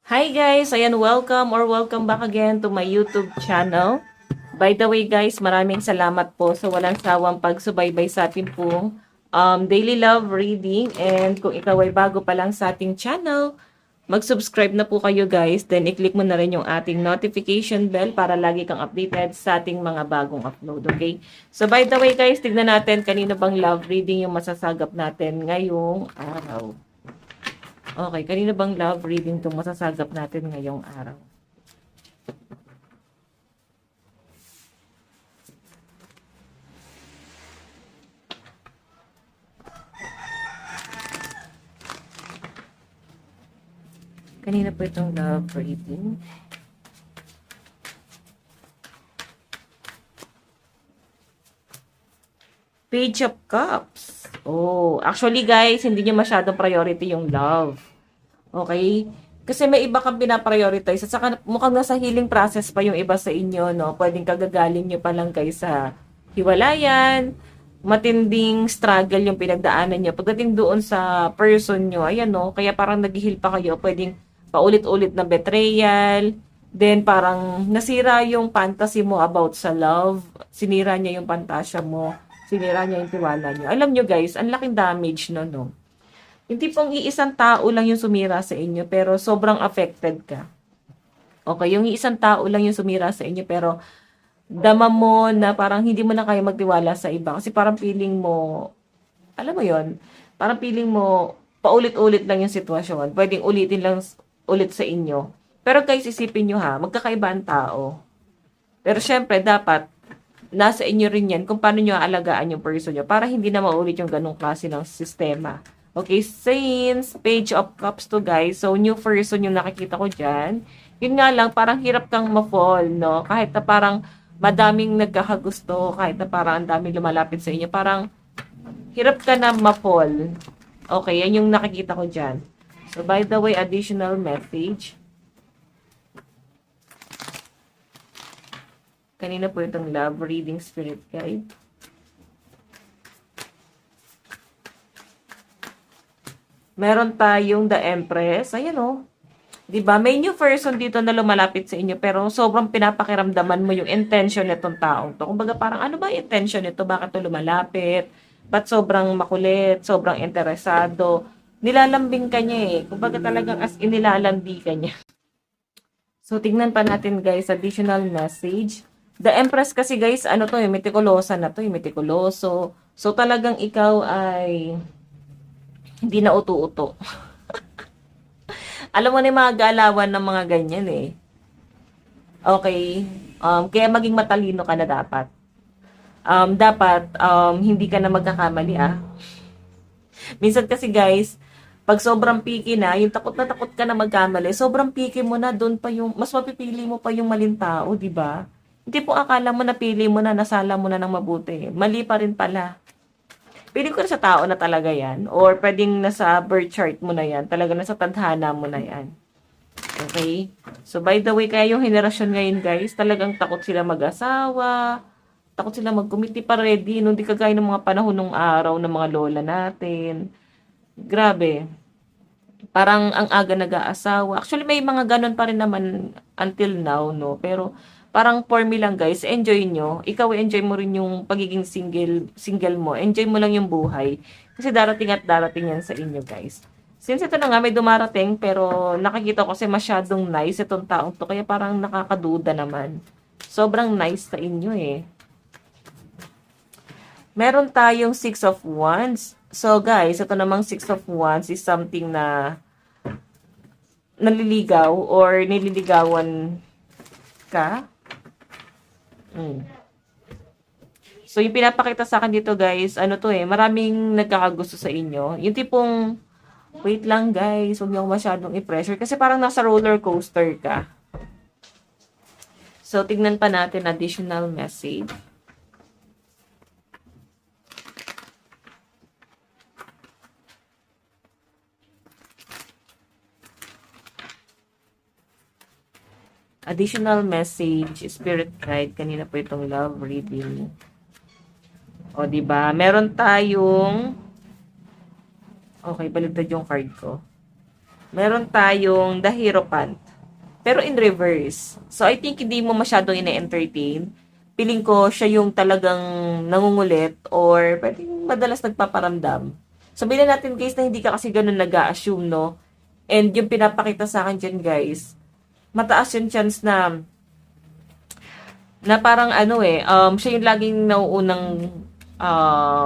Hi guys! Ayan, welcome back again to my YouTube channel. By the way guys, maraming salamat po sa walang sawang pagsubaybay sa ating pong daily love reading. And kung ikaw ay bago pa lang sa ating channel, mag-subscribe na po kayo guys. Then i-click mo na rin yung ating notification bell para lagi kang updated sa ating mga bagong upload. Okay? So by the way guys, tignan natin kanino bang love reading yung masasagap natin ngayong araw. Okay, kanina bang love reading itong masasagap natin ngayong araw? Kanina po itong love reading. Page of Cups. Oh, actually guys, hindi nyo masyadong priority yung love. Okay? Kasi may iba kang pinaprioritize. At saka mukhang nasa healing process pa yung iba sa inyo, no? Pwedeng kagagaling nyo pa lang kayo sa hiwalayan, matinding struggle yung pinagdaanan nyo. Pagdating doon sa person nyo, ayan, no? Kaya parang nag-heal pa kayo. Pwedeng paulit-ulit na betrayal. Then parang nasira yung fantasy mo about sa love. Sinira niya yung pantasya mo. Sinira niya yung tiwala niyo. Alam nyo guys, ang laking damage no. Hindi pong iisang tao lang yung sumira sa inyo, pero sobrang affected ka. Okay, yung iisang tao lang yung sumira sa inyo, pero dama mo na parang hindi mo na kaya magtiwala sa iba. Kasi parang feeling mo, alam mo yon, parang feeling mo, paulit-ulit lang yung sitwasyon. Pwedeng ulitin lang ulit sa inyo. Pero guys, isipin nyo ha, magkakaiba ang tao. Pero syempre, dapat, nasa inyo rin yan kung paano nyo aalagaan yung person nyo para hindi na maulit yung ganong klase ng sistema. Okay, since Page of Cups to guys, so new person yung nakikita ko dyan. Yun nga lang, parang hirap kang ma-fall, no? Kahit na parang madaming nagkakagusto, kahit na parang ang daming lumalapit sa inyo, parang hirap ka na ma-fall. Okay, yan yung nakikita ko dyan. So, by the way, additional message. Kanina po itong love reading spirit guide. Meron tayong The Empress. Ayan o. 'Di ba? May new person dito na lumalapit sa inyo pero sobrang pinapakiramdaman mo yung intention nitong taong to. Kumbaga parang ano ba yung intention nito? Bakit to lumalapit? Ba't sobrang makulit? Sobrang interesado? Nilalambing ka niya eh. Kumbaga talagang as in nilalandi ka niya. So, tingnan pa natin guys, additional message. The Empress kasi guys, ano to, yung metikulosa na to, yung metikuloso. So, talagang ikaw ay hindi na uto-uto. Alam mo na yung mga galawan ng mga ganyan eh. Okay? Kaya maging matalino ka na dapat. Dapat, hindi ka na magkakamali ah. Minsan kasi guys, pag sobrang picky na, yung takot na takot ka na magkamali, sobrang picky mo na, doon pa yung, mas mapipili mo pa yung maling tao, di ba? Hindi po akala mo napili mo na, nasala mo na ng mabuti. Mali pa rin pala. Pili ko na sa tao na talaga yan. Or pwedeng nasa birth chart mo na yan. Talaga nasa tadhana mo na yan. Okay? So, by the way, kaya yung henerasyon ngayon, guys, talagang takot sila mag-asawa. Takot sila mag-committee pa ready. No? Hindi kagaya ng mga panahon ng araw ng mga lola natin. Grabe. Parang ang aga nag-aasawa. Actually, may mga ganun pa rin naman until now, no? Pero, parang for me lang guys, enjoy nyo. Ikaw enjoy mo rin yung pagiging single mo. Enjoy mo lang yung buhay. Kasi darating at darating yan sa inyo guys. Since ito na nga may dumarating, pero nakikita ko kasi masyadong nice itong taong to. Kaya parang nakakaduda naman. Sobrang nice sa inyo eh. Meron tayong 6 of Wands. So guys, ito namang 6 of Wands is something na naliligaw or nililigawan ka. So, yung pinapakita sa akin dito, guys, ano to eh, maraming nagkakagusto sa inyo. Yung tipong, wait lang, guys, huwag niyo masyadong i-pressure. Kasi parang nasa roller coaster ka. So, tignan pa natin additional message. Additional message, spirit guide. Kanina po itong love reading. O, di ba? Meron tayong, okay, baliktad yung card ko. Meron tayong The Hierophant. Pero in reverse. So, I think hindi mo masyadong ina-entertain. Piling ko siya yung talagang nangungulit or pwedeng madalas nagpaparamdam. Sabihin na natin guys na hindi ka kasi ganun nag-a-assume, no? And yung pinapakita sa akin dyan guys, mataas yung chance na parang siya yung laging nauunang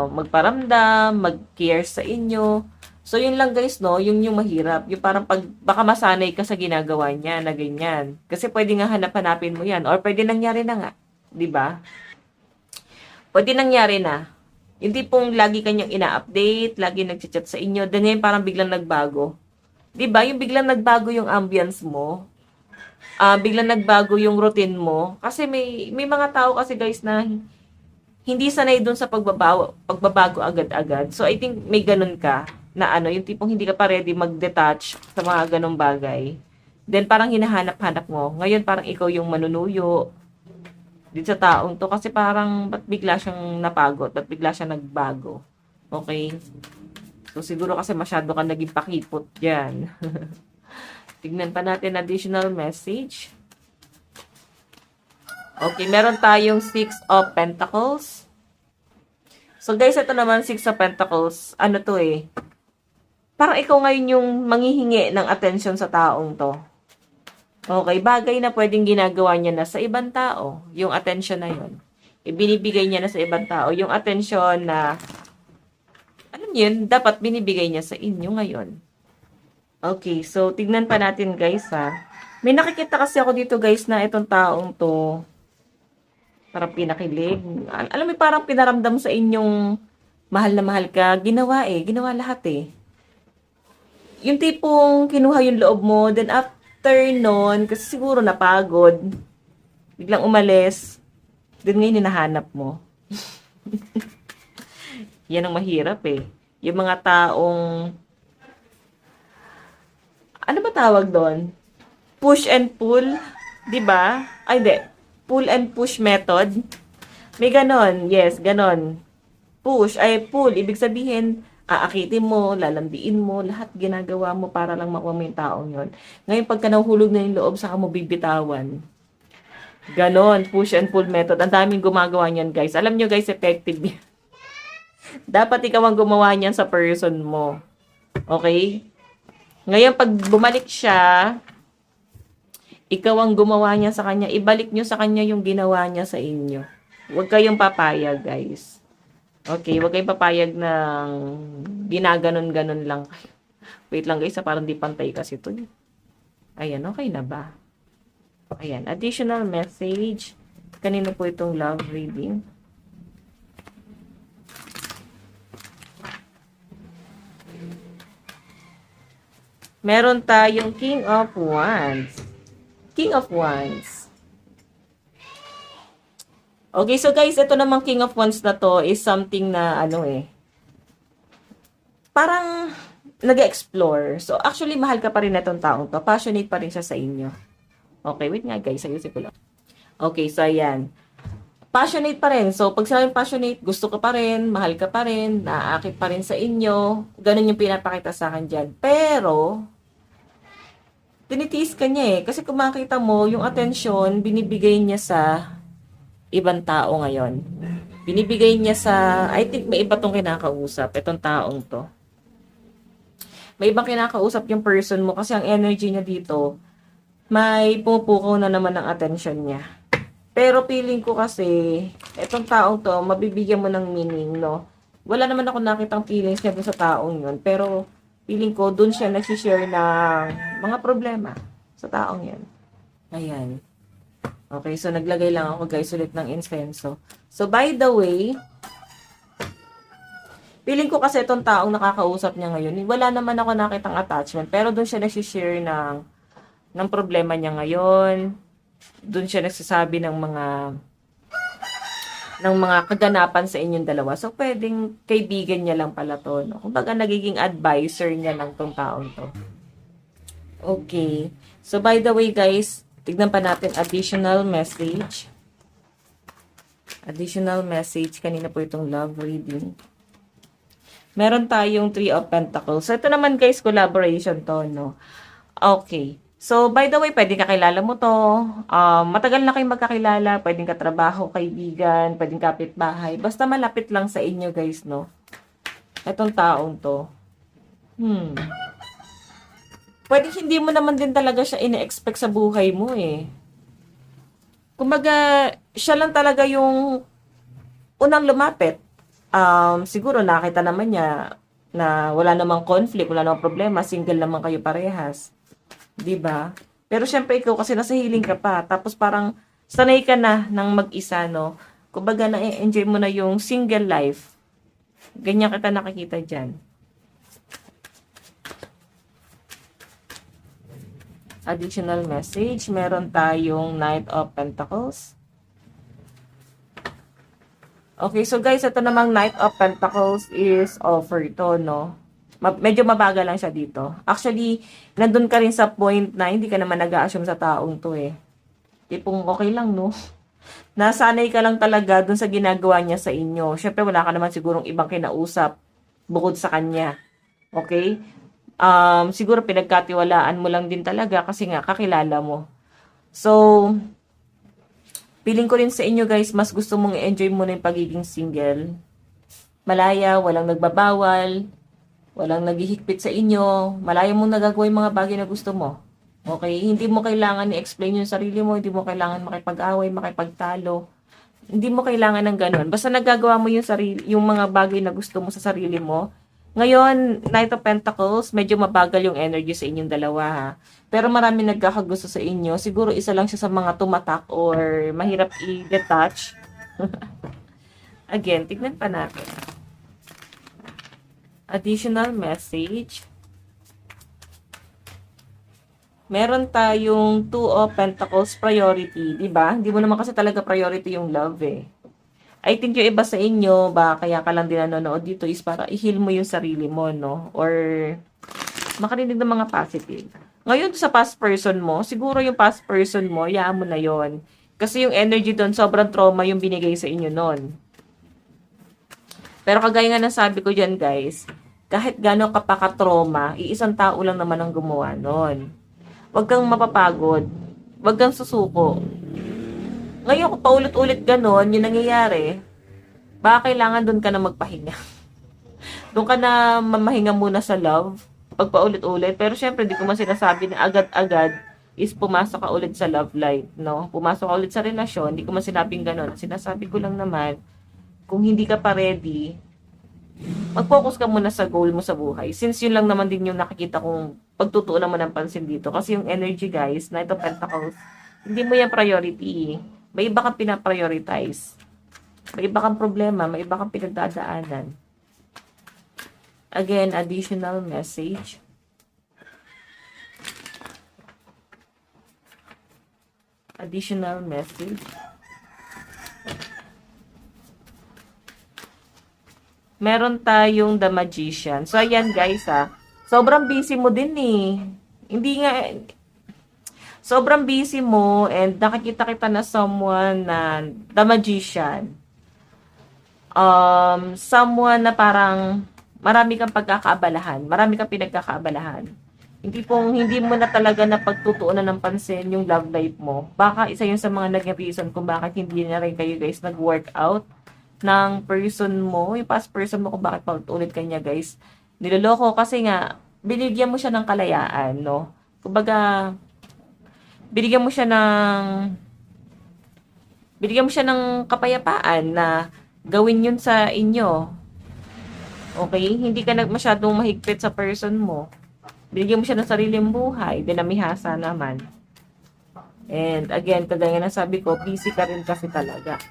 magparamdam, mag-care sa inyo. So, yun lang guys, no? Yung mahirap. Yung parang baka masanay ka sa ginagawa niya na ganyan. Kasi pwede nga hanap-hanapin mo yan. Or pwede nangyari na nga. 'Di ba? Pwede nangyari na. Yung tipong lagi kanyang ina-update, lagi nag-chat sa inyo, then ngayon parang biglang nagbago. 'Di ba? Yung biglang nagbago yung ambience mo. Biglang nagbago yung routine mo. Kasi may mga tao kasi guys na hindi sanay dun sa pagbabago agad-agad. So, I think may ganun ka na yung tipong hindi ka pa ready mag-detach sa mga ganung bagay. Then, parang hinahanap-hanap mo. Ngayon, parang ikaw yung manunuyo dito sa taong to. Kasi parang, ba't bigla siyang napagod? Ba't bigla siyang nagbago? Okay? So, siguro kasi masyado ka naging pakipot dyan. Tignan pa natin additional message. Okay, meron tayong 6 of Pentacles. So guys, ito naman 6 of Pentacles. Ano to eh? Parang ikaw ngayon yung manghihingi ng attention sa taong to. Okay, bagay na pwedeng ginagawa niya na sa ibang tao. Yung attention na yun. Ibinibigay niya na sa ibang tao. Yung attention na, alam niyo yun, dapat binibigay niya sa inyo ngayon. Okay, so tignan pa natin guys ha. May nakikita kasi ako dito guys na itong taong to, parang pinakilig. Alam mo, parang pinaramdam sa inyong mahal na mahal ka. Ginawa lahat eh. Yung tipong kinuha yung loob mo, then after nun, kasi siguro napagod, biglang umalis, then ngayon hinahanap mo. Yan ang mahirap eh. Yung mga taong, ano ba tawag doon? Push and pull, 'di ba? Ay, hindi. Pull and push method. May ganon. Yes, ganon. Push ay pull. Ibig sabihin, aakitin mo, lalambiin mo, lahat ginagawa mo para lang makuha mo yung taong yun. Ngayon, pagka nahulog na yung loob, saka mo bibitawan. Ganon. Push and pull method. Ang daming gumagawa niyan, guys. Alam nyo, guys, effective yan. Dapat ikaw ang gumawa niyan sa person mo. Okay? Ngayon, pag bumalik siya, ikaw ang gumawa niya sa kanya, ibalik nyo sa kanya yung ginawa niya sa inyo. Huwag kayong papayag, guys. Okay, huwag kayong papayag ng ginaganon-ganon lang. Wait lang, guys, parang di pantay kasi ito. Ayan, okay na ba? Ayan, additional message. Kanino po itong love reading? Meron tayong King of Wands. King of Wands. Okay, so guys, ito namang King of Wands na to is something na parang nag-explore. So, actually, mahal ka pa rin na itong taong to. Passionate pa rin siya sa inyo. Okay, wait nga guys, ayusin ko lang. Okay, so ayan. Passionate pa rin. So, pag sinabing passionate, gusto ka pa rin, mahal ka pa rin, naaakit pa rin sa inyo. Ganun yung pinapakita sa akin dyan. Pero, tinitiis ka niya eh. Kasi kung makita mo, yung attention, binibigay niya sa ibang tao ngayon. Binibigay niya sa, I think may iba tong kinakausap, itong taong to. May ibang kinakausap yung person mo kasi ang energy niya dito, may pumupukaw na naman ng attention niya. Pero feeling ko kasi, itong taong to, mabibigyan mo ng meaning, no? Wala naman ako nakitang feelings niya dun sa taong yun. Pero, feeling ko, dun siya nagsishare ng mga problema sa taong yan. Ayan. Okay, so naglagay lang ako guys ulit ng incenso. So, by the way, feeling ko kasi itong taong nakakausap niya ngayon, wala naman ako nakitang attachment, pero dun siya nagsishare ng problema niya ngayon. Dun siya nagsasabi ng mga kaganapan sa inyong dalawa. So, pwedeng kaibigan niya lang pala to. No? Kumbaga, nagiging advisor niya lang tong taong to. Okay. So, by the way, guys, tignan pa natin additional message. Additional message. Kanina po itong love reading. Meron tayong Three of Pentacles. So, ito naman guys, collaboration to, no? Okay. So, by the way, pwedeng kakilala mo to. Matagal na kayong magkakilala. Pwedeng katrabaho, kaibigan, pwedeng kapitbahay. Basta malapit lang sa inyo, guys, no? Itong taong to. Pwedeng hindi mo naman din talaga siya ine-expect sa buhay mo, eh. Kumbaga, siya lang talaga yung unang lumapit. Siguro nakita naman niya na wala namang conflict, wala namang problema, single naman kayo parehas. 'Di ba? Pero syempre ikaw kasi nasa healing ka pa, tapos parang sanay ka na ng mag-isa, no? Kumbaga na-enjoy mo na yung single life. Ganyan kita nakikita diyan. Additional message, meron tayong Knight of Pentacles. Okay, so guys, ito namang Knight of Pentacles is offer to, no? Medyo mabagal lang siya dito. Actually, nandun ka rin sa point na hindi ka naman nag-a-assume sa taong to, eh. Tipong okay lang, no? Nasanay ka lang talaga dun sa ginagawa niya sa inyo. Syempre, wala ka naman sigurong ibang kinausap bukod sa kanya. Okay? Siguro pinagkatiwalaan mo lang din talaga kasi nga kakilala mo. So, feeling ko rin sa inyo guys, mas gusto mong i-enjoy mo na yung pagiging single. Malaya, walang nagbabawal, walang naghihigpit sa inyo, malaya mong nagagawa yung mga bagay na gusto mo. Okay? Hindi mo kailangan i-explain yung sarili mo, hindi mo kailangan makipag-away, makipagtalo. Hindi mo kailangan ng ganun. Basta nagagawa mo yung mga bagay na gusto mo sa sarili mo. Ngayon, Knight of Pentacles, medyo mabagal yung energy sa inyong dalawa, ha. Pero marami nagkakagusto sa inyo. Siguro isa lang siya sa mga tumatak or mahirap i-detach. Again, tignan pa natin. Additional message. Meron tayong Two of Pentacles priority, 'di ba? Hindi mo naman kasi talaga priority yung love, eh. I think yung iba sa inyo, ba kaya ka lang din nanonood dito is para i-heal mo yung sarili mo, no? Or makarinig ng mga positive. Ngayon sa past person mo, siguro yung past person mo, hayaan mo na yon. Kasi yung energy doon, sobrang trauma yung binigay sa inyo noon. Pero kagaya nga ng sabi ko dyan, guys, kahit gano'n ka pa ka-trauma, iisang tao lang naman ang gumawa noon. Huwag kang mapapagod. Huwag kang susuko. Ngayon, kung paulit-ulit gano'n, yung nangyayari, baka kailangan doon ka na magpahinga. Doon ka na mamahinga muna sa love, pag paulit-ulit. Pero syempre, di ko man sinasabi na agad-agad is pumasok ka ulit sa love life, no? Pumasok ka ulit sa relasyon, di ko man sinabing gano'n. Sinasabi ko lang naman, kung hindi ka pa ready, mag-focus ka muna sa goal mo sa buhay. Since yun lang naman din yung nakikita kong pagtutuunan mo ng pansin dito. Kasi yung energy, guys, Knight of Pentacles, hindi mo yan priority. May iba kang pinaprioritize. May iba kang problema, may iba kang pinagdadaanan. Again, additional message. Additional message. Meron tayong The Magician. So, ayan guys, ha. Sobrang busy mo din, eh. Hindi nga, sobrang busy mo and nakikita kita na someone na The Magician. Someone na parang marami kang pagkakaabalahan. Marami kang pinagkakaabalahan. Hindi mo na talaga na pagtutuunan ng pansin yung love life mo. Baka isa yun sa mga naging reason kung bakit hindi na rin kayo guys nag-work out ng person mo, yung past person mo kung bakit paulit-ulit kanya guys. Niloloko kasi nga, binigyan mo siya ng kalayaan, no? Kumbaga, binigyan mo siya ng kapayapaan na gawin yun sa inyo. Okay? Hindi ka masyadong mahigpit sa person mo. Binigyan mo siya ng sariling buhay, dinamihasa naman. And again, kagaya na sabi ko, busy ka rin kasi talaga.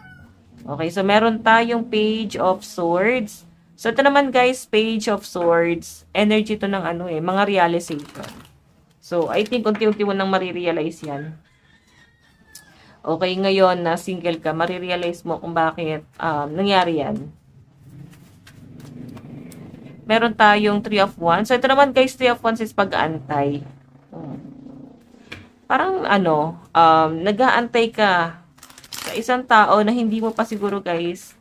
Okay, so meron tayong Page of Swords. So ito naman guys, Page of Swords, energy to ng mga realization. So I think unti-unti mo nang marirealize yan. Okay, ngayon na single ka, marirealize mo kung bakit nangyari yan. Meron tayong 3 of Wands. So ito naman guys, 3 of Wands is pag-aantay. Parang nag-aantay ka sa isang tao na hindi mo pa siguro guys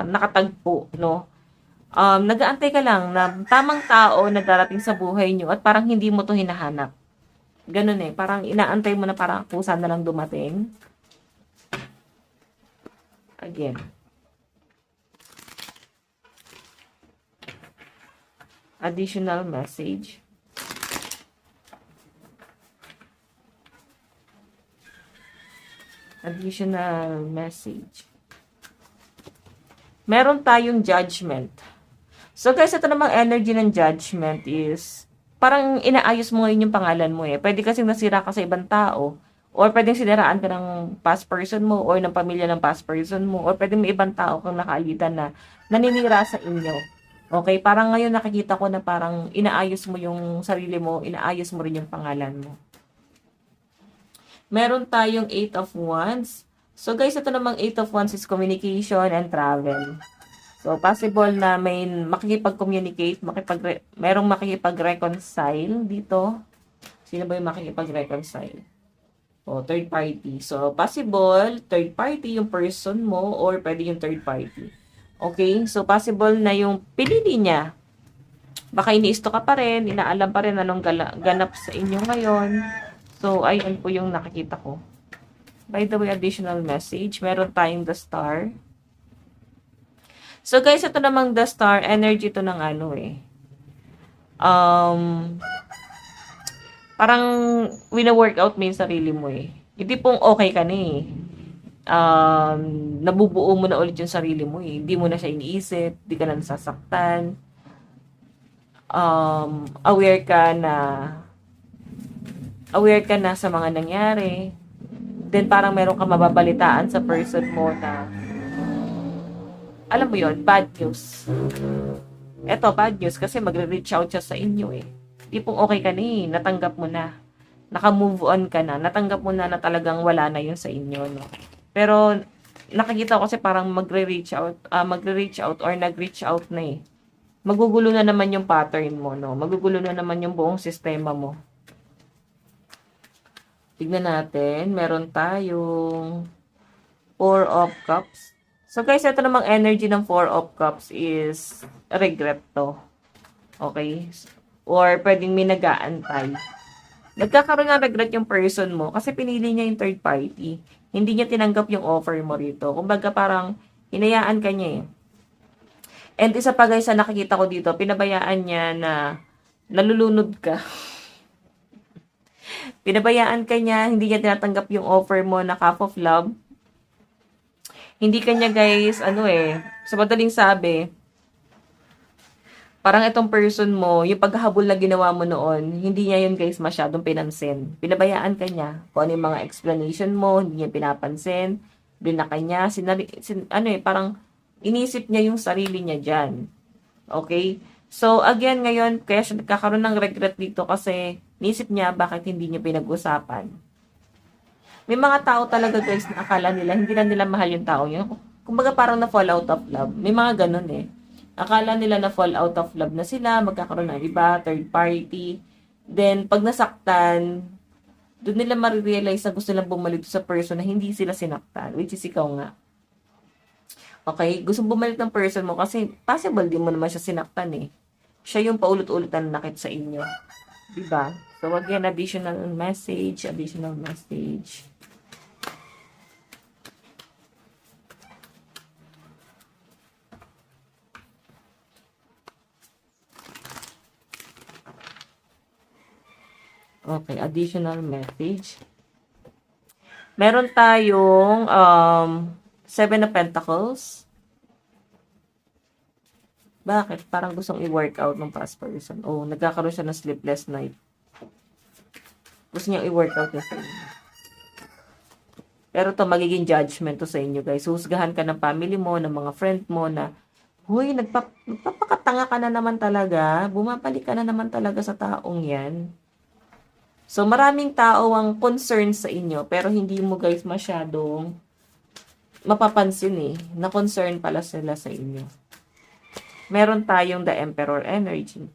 nakatagpo, no? Nag-aantay ka lang na tamang tao na darating sa buhay nyo at parang hindi mo to hinahanap. Ganun eh. Parang inaantay mo na parang kusa na lang dumating. Again. Additional message. Additional message. Meron tayong judgment. So guys, ito namang energy ng judgment is parang inaayos mo ngayon yung pangalan mo eh. Pwede kasing nasira ka sa ibang tao or pwedeng siniraan ka ng past person mo or ng pamilya ng past person mo or pwedeng may ibang tao kang nakaalitan na naninira sa inyo. Okay? Parang ngayon nakikita ko na parang inaayos mo yung sarili mo, inaayos mo rin yung pangalan mo. Meron tayong 8 of Wands. So guys, ito namang 8 of Wands is communication and travel. So, possible na may makikipag-communicate, merong makikipag-reconcile dito. Sino ba yung makikipag-reconcile? O, third party. So, possible, third party yung person mo or pwede yung third party. Okay? So, possible na yung pinili niya. Baka iniisto ka pa rin, inaalam pa rin anong ganap sa inyo ngayon. So, ayun po yung nakikita ko. By the way, additional message. Meron tayong the star. So guys, ito namang the star, energy to ng ano eh. Parang wina-workout mo yung sarili mo eh. Hindi pong okay ka na eh. Nabubuo mo na ulit yung sarili mo eh. Hindi mo na siya iniisip, hindi ka na nasasaktan. Aware ka na sa mga nangyari. Then parang meron ka mababalitaan sa person mo na alam mo yon, bad news. Eto, bad news kasi magre-reach out siya sa inyo eh. Di pong okay ka na eh, natanggap mo na. Naka-move on ka na, natanggap mo na na talagang wala na yun sa inyo, no? Pero, nakikita ko kasi parang magre-reach out or nag-reach out na eh. Magugulo na naman yung pattern mo, no? Magugulo na naman yung buong sistema mo. Tignan natin, meron tayong 4 of Cups. So guys, ito namang energy ng 4 of Cups is regret to. Okay? Or pwedeng may nag-aantay. Nagkakaroon ng regret yung person mo kasi pinili niya yung third party. Hindi niya tinanggap yung offer mo rito. Kumbaga parang hinayaan ka niya eh. And isa pa guys, nakikita ko dito, pinabayaan niya na nalulunod ka. Pinabayaan ka niya, hindi niya tinatanggap yung offer mo na cup of love. Hindi kanya guys, sa madaling sabi, parang itong person mo, yung paghahabol na ginawa mo noon, hindi niya yun guys masyadong pinansin. Pinabayaan ka niya. Kung ano yung mga explanation mo, hindi niya pinapansin. Binaka niya, parang inisip niya yung sarili niya dyan. Okay? So, again, ngayon, kaya siya nagkakaroon ng regret dito kasi inisip niya bakit hindi niya pinag-usapan. May mga tao talaga guys na akala nila, hindi na nila mahal yung tao yun. Kumbaga parang na-fall out of love. May mga ganun eh. Akala nila na-fall out of love na sila, magkakaroon ng iba, third party. Then, pag nasaktan, doon nila marirealize na gusto nilang bumalik sa person na hindi sila sinaktan, which is ikaw nga. Okay? Gusto bumalik ng person mo kasi possible di mo naman siya sinaktan eh. Siya yung paulit-ulit na nakit sa inyo. Diba? So, again, additional message. Okay, additional message. Meron tayong 7 of Pentacles. Bakit? Parang gustong i-workout ng past person. Oh, nagkakaroon siya ng sleepless night. Gusto niya i-workout niya sa inyo. Pero to magiging judgment to sa inyo, guys. Husgahan ka ng family mo, ng mga friend mo na, huy, nagpapakatanga ka na naman talaga. Bumabalik ka na naman talaga sa taong yan. So, maraming tao ang concerned sa inyo, pero hindi mo guys masyadong mapapansin eh, na concern pala sila sa inyo. Meron tayong the Emperor energy.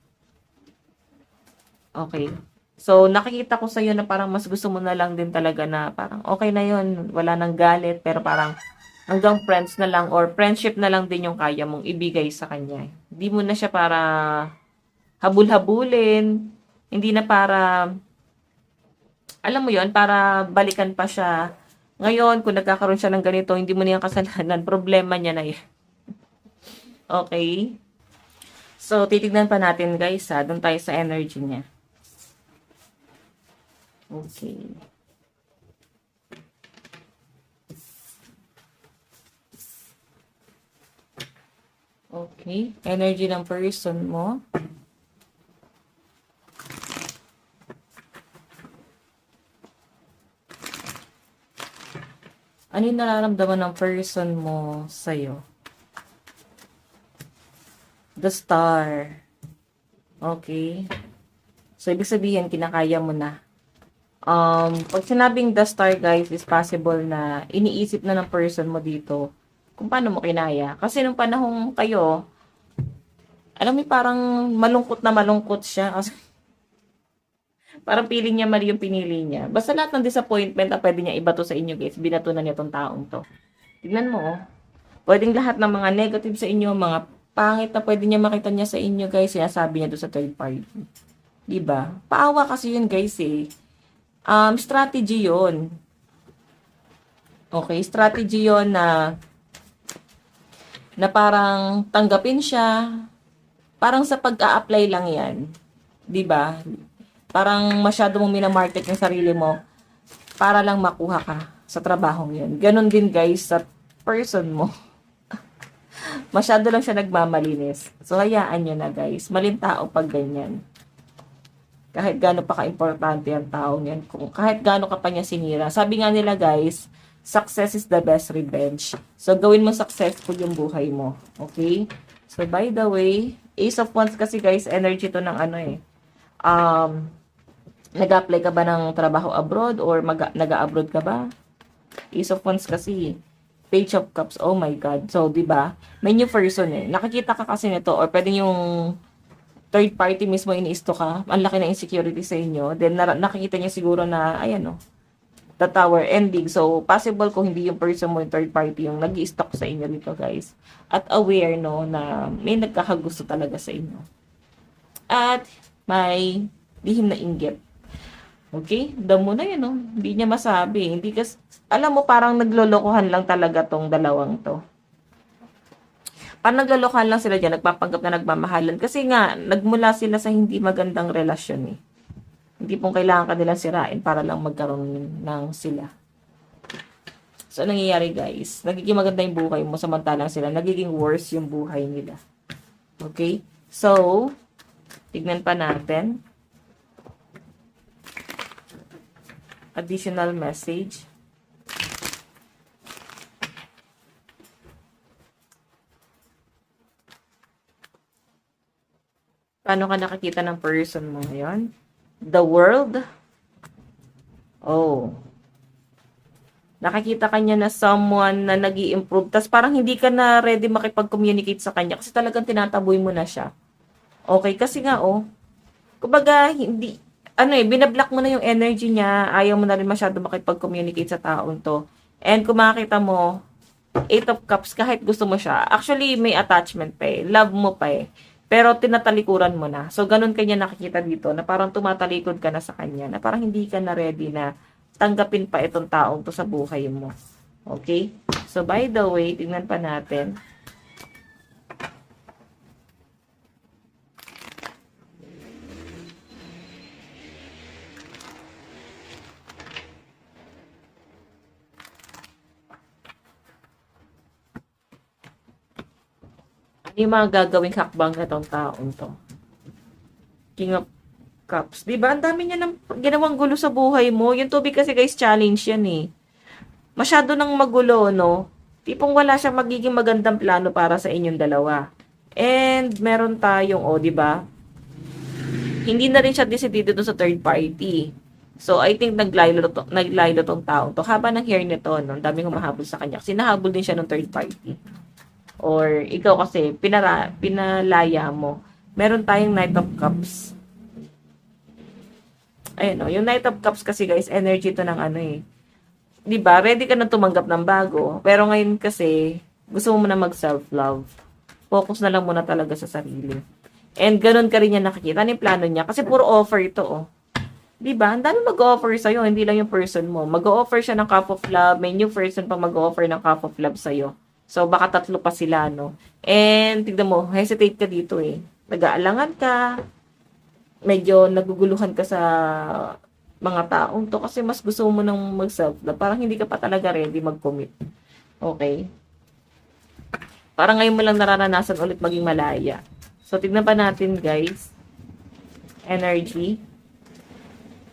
Okay. So, nakikita ko sa'yo na parang mas gusto mo na lang din talaga na parang okay na yun, wala nang galit, pero parang hanggang friends na lang or friendship na lang din yung kaya mong ibigay sa kanya. Hindi mo na siya para habul-habulin, hindi na para, alam mo yon para balikan pa siya. Ngayon, kung nagkakaroon siya ng ganito, hindi mo na yung kasalanan, problema niya na yun. Okay? So, titignan pa natin guys ha, doon tayo sa energy niya. Okay. Okay. Energy ng person mo. Ano yung nararamdaman ng person mo sa'yo? The Star. Okay. So, ibig sabihin, kinakaya mo na. Pag sinabing the star, guys, is possible na iniisip na ng person mo dito kung paano mo kinaya. Kasi nung panahong kayo, alam mo, parang malungkot siya. Kasi parang feeling niya mali yung pinili niya. Basta lahat ng disappointment na pwede niya ibato sa inyo, guys, binatunan niya tong taong to. Tignan mo, oh. Pwedeng lahat ng mga negative sa inyo, mga pangit na pwede niya makita niya sa inyo, guys, sinasabi niya doon sa third party. Diba? Paawa kasi yun, guys, eh. Strategy yon. Okay, strategy yon na parang tanggapin siya. Parang sa pag-a-apply lang yan. 'Di ba? Parang masyado mong minamarket yung sarili mo para lang makuha ka sa trabahong yun. Ganon din guys sa person mo. Masyado lang siya nagmamalinis. So, hayaan nyo na guys. Malintao pag ganyan. Kahit gaano pa ka-importante ang taong yan. Kung kahit gaano ka pa niya sinira. Sabi nga nila guys, success is the best revenge. So, gawin mo successful yung buhay mo. Okay? So, by the way, Ace of Wands kasi guys, energy to ng ano eh. Nag-apply ka ba ng trabaho abroad or nag-abroad ka ba? Ace of Wands kasi. Page of Cups. Oh my God. So, di ba? May new person eh. Nakikita ka kasi nito or pwedeng yung third party mismo iniisto ka, ang laki na insecurity sa inyo, then nakikita niya siguro na, ayan o, the tower ending. So, possible kung hindi yung person mo, yung third party, yung nag-i-stock sa inyo dito, guys. At aware, no, na may nagkakagusto talaga sa inyo. At may lihim na inggit. Okay? Damo na yun, no? Hindi niya masabi. Hindi kasi, alam mo, parang naglolokohan lang talaga tong dalawang to. Parang naglalokohan lang sila dyan, nagpapanggap na nagmamahalan. Kasi nga, nagmula sila sa hindi magandang relasyon eh. Hindi pong kailangan kanilang sirain para lang magkaroon ng sila. So, nangyayari guys, nagiging maganda yung buhay mo, samantalang sila, nagiging worse yung buhay nila. Okay? So, tignan pa natin. Additional message. Paano ka nakakita ng person mo ngayon? The world. Oh. Nakakita ka niya na someone na nag-i-improve. Tas parang hindi ka na ready makipag-communicate sa kanya kasi talagang tinataboy mo na siya. Okay, kasi nga oh. Kumbaga, hindi, binablock mo na yung energy niya. Ayaw mo na rin masyado makipag-communicate sa taong to. And kung makakita mo, 8 of Cups, kahit gusto mo siya, actually may attachment pa eh. Love mo pa eh. Pero tinatalikuran mo na. So, ganun kanya nakikita dito na parang tumatalikod ka na sa kanya. Na parang hindi ka na ready na tanggapin pa itong taong to sa buhay mo. Okay? So, by the way, tingnan pa natin. Yung mga gagawing hakbang na tong taong to. King of Cups. Diba? Ang dami niya ng ginawang gulo sa buhay mo. Yung tubig kasi guys, challenge yan eh. Masyado nang magulo, no? Tipong wala siyang magiging magandang plano para sa inyong dalawa. And meron tayong, diba? Hindi na rin siya decidido sa third party. So, I think naglaylo tong taong to. Haba ng hair nito, no? Ang daming humahabol sa kanya. Kasi nahabol din siya ng third party. Or ikaw kasi, pinalaya mo. Meron tayong Knight of Cups. Ayun, oh, yung Knight of Cups kasi guys, energy to ng ano eh. 'Di ba? Ready ka na tumanggap ng bago, pero ngayon kasi gusto mo na mag-self-love. Focus na lang muna talaga sa sarili. And ganun ka rin niya nakikita. Ano yung plano niya? Kasi puro offer ito, oh. 'Di ba? Ang dami mag-offer sa'yo, hindi lang yung person mo. Mag-offer siya ng cup of love, may new person pa mag-offer ng cup of love sa'yo. So, baka tatlo pa sila, no? And, tignan mo, hesitate ka dito, eh. Nag-aalangan ka, medyo naguguluhan ka sa mga taong to kasi mas gusto mo nang mag-self-love. Parang hindi ka pa talaga ready mag-commit. Okay? Parang ngayon mo lang nararanasan ulit maging malaya. So, tignan pa natin, guys. Energy.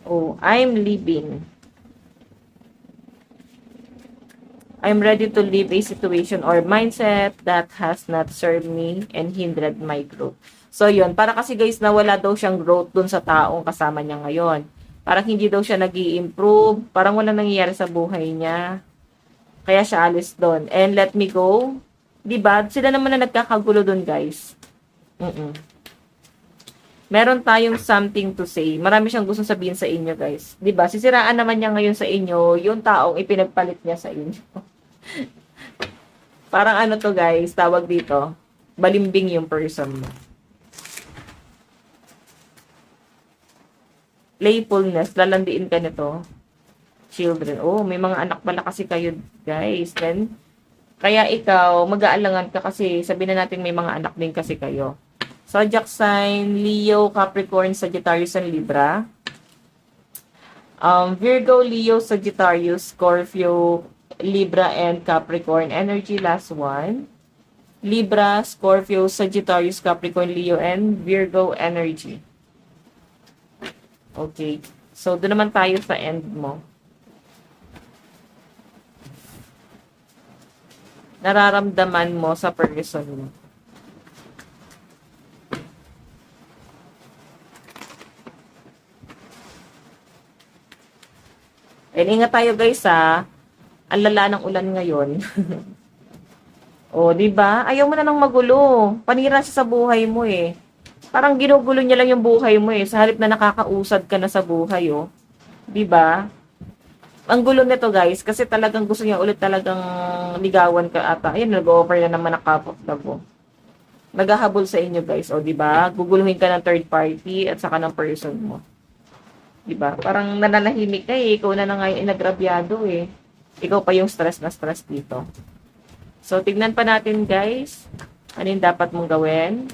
Oh, I'm leaving. I'm ready to leave a situation or mindset that has not served me and hindered my growth. So, yun. Para kasi guys, nawala daw siyang growth dun sa taong kasama niya ngayon. Parang hindi daw siya nag-i-improve. Parang wala nangyayari sa buhay niya. Kaya siya alis doon. And let me go. Diba? Sila naman na nagkakagulo doon, guys. Meron tayong something to say. Marami siyang gustong sabihin sa inyo, guys. Diba? Sisiraan naman niya ngayon sa inyo yung taong ipinagpalit niya sa inyo. Parang ano to, guys, tawag dito. Balimbing yung person mo. Playfulness. Lalandiin ka nito. Children. Oh, may mga anak pala kasi kayo, guys. Then, kaya ikaw, mag-aalangan ka kasi sabihin na natin may mga anak din kasi kayo. Zodiac sign, Leo, Capricorn, Sagittarius, and Libra. Virgo, Leo, Sagittarius, Scorpio, Libra, and Capricorn. Energy, last one. Libra, Scorpio, Sagittarius, Capricorn, Leo, and Virgo energy. Okay. So, doon naman tayo sa end mo. Nararamdaman mo sa person mo. And ingat tayo guys ha. Ang lala ng ulan ngayon. O, di ba? Ayaw mo na nang magulo. Panira siya sa buhay mo eh. Parang ginugulo niya lang yung buhay mo eh. Sa halip na nakakausad ka na sa buhay oh. Di ba? Ang gulo nito guys, kasi talagang gusto niya ulit talagang ligawan ka ata. Ayun, nag-offer na naman ng cup of love. Naghahabol sa inyo guys, o di ba? Guguluhin ka ng third party at saka ng person mo. Di ba? Parang nananahimik ka eh, ikaw na nga yung inagrabyado eh. Ikaw pa yung stress na stress dito. So, tignan pa natin guys, ano yung dapat mong gawin.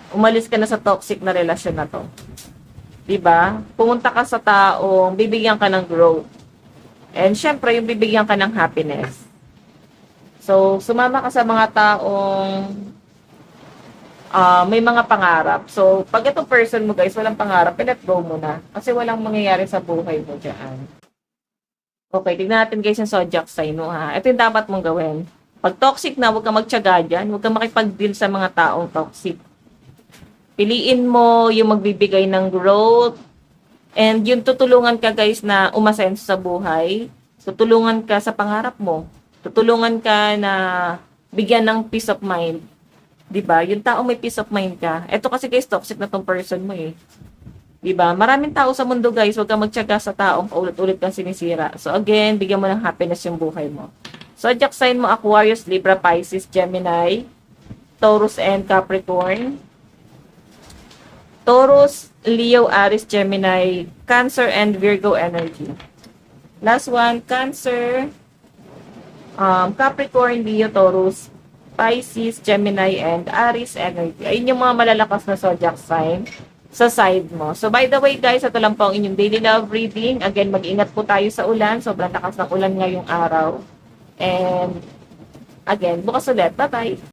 Umalis ka na sa toxic na relasyon na to. Diba? Pumunta ka sa taong bibigyan ka ng growth. And syempre, yung bibigyan ka ng happiness. So, sumama ka sa mga taong may mga pangarap. So, pag itong person mo guys, walang pangarap, let go mo na. Kasi walang mangyayari sa buhay mo dyan. Okay, tignan natin guys yung zodiac sign mo ha. Ito yung dapat mong gawin. Pag toxic na, huwag kang magtiyaga dyan. Huwag kang makipag-deal sa mga taong toxic. Piliin mo yung magbibigay ng growth and yung tutulungan ka guys na umasenso sa buhay. Tutulungan ka sa pangarap mo. Tutulungan ka na bigyan ng peace of mind. 'Di ba? Yung tao may peace of mind ka. Ito kasi guys toxic na tong person mo eh. 'Di ba? Maraming tao sa mundo guys, huwag kang magtiyaga sa taong paulit-ulit kang sinisira. So again, bigyan mo ng happiness yung buhay mo. Zodiac sign mo Aquarius, Libra, Pisces, Gemini, Taurus and Capricorn. Taurus, Leo, Aries, Gemini, Cancer, and Virgo energy. Last one, Cancer, Capricorn, Leo, Taurus, Pisces, Gemini, and Aries energy. Ayun yung mga malalakas na zodiac sign sa side mo. So, by the way, guys, ito lang po ang inyong daily love reading. Again, mag-ingat po tayo sa ulan. Sobrang lakas ng ulan ngayong araw. And, again, bukas ulit. Bye-bye!